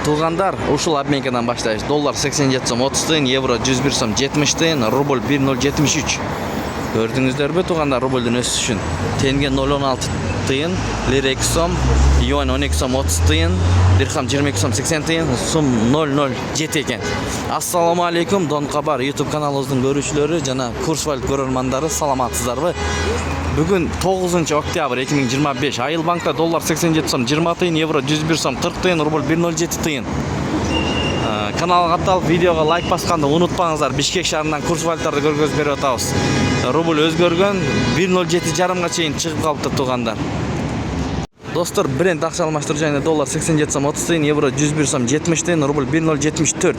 Туугандар, ушул обменкадан баштайбыз. Доллар 87 сом 30 тыйын, евро 101 сом 70 тыйын, рубль 1073. Көрдүңүздөрбү туугандар рубльдун өсүшүн? Тенге 0.16 тыйын, лира 2 сом, юань 12 сом 30 тыйын, дирхам 22 сом 80 тыйын, сум 0.07 экен. Ассаламу алейкум, Дон Кабар YouTube каналыбыздын көрүүчүлөрү жана курс валют көрөрмандары, саламатсыздарбы? Бүгүн 9 октябрь 2025. Айыл банкта доллар 87 сом 20 тыйын, евро 101 сом 40 тыйын, рубль 107 тыйын. Каналга катталып, видеого лайк басканды унутпаңыздар. Бишкек шаарынан курс валютарды көргөзүп берип атабыз. Рубль өзгөргөн 107 жарымга чейин чыгып калыпты туугандар. Достор, бренд акча алмаштыруу жайында доллар 87 сом 30 тыйын, евро 101 сом 70 тыйын, рубль 1074.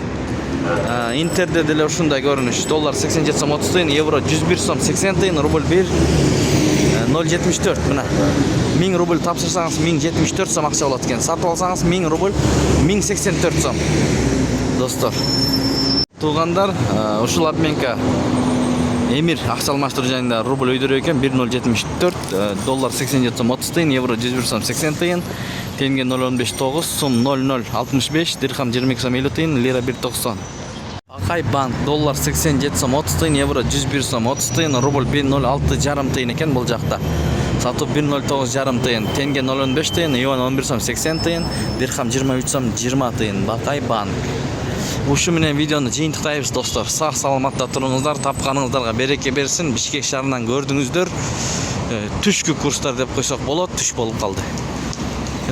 Интерде деле ушундай көрүнүш. Доллар 87 сом 30 тыйын, евро 101 сом 80 тыйын, рубль 0.74. Мына 1000 рубль тапшырсаңыз 1074 сом акча болот экен. Сатып алсаңыз 1000 рубль 1084 сом. Достор, туугандар, ушул обменка Эмир акча алмаштыруу жайында рубль өйдөрө экен 1074, доллар 87 сом 30 тыйын, евро 101 сом 80 тыйын, тенге 0.159, сум 0.065, дирхам 22 сом 50 тыйын, лира 1.90. Акай банк доллар 87 сом 30 тыйын, евро 101 сом 30 тыйын, рубль 1.06 жарым тыйын экен бул жакта. Сатуу 1.09 жарым тыйын, тенге 0.5 тыйын, юань 11 сом 80 тыйын, дирхам 23 сом 20 тыйын. Акай банк. Ушу менен видеону жыйынтыктайбыз достор. Сак саламатта туруңуздар, тапканыңыздарга береке берсин. Бишкек шаарынан көрдүңүздөр. Түшкү курстар деп койсок болот, түш болуп калды.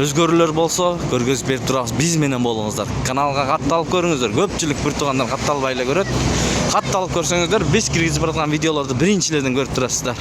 Өзгөрүүлөр болсо көргөзүп берип турабыз, биз менен болуңуздар. Каналга катталып көрүңүздөр. Көпчүлүк бир туугандар катталбай эле көрөт. Катталып көрсөңүздөр, биз киргизип бараткан видеолорду биринчилерден көрүп турасыздар.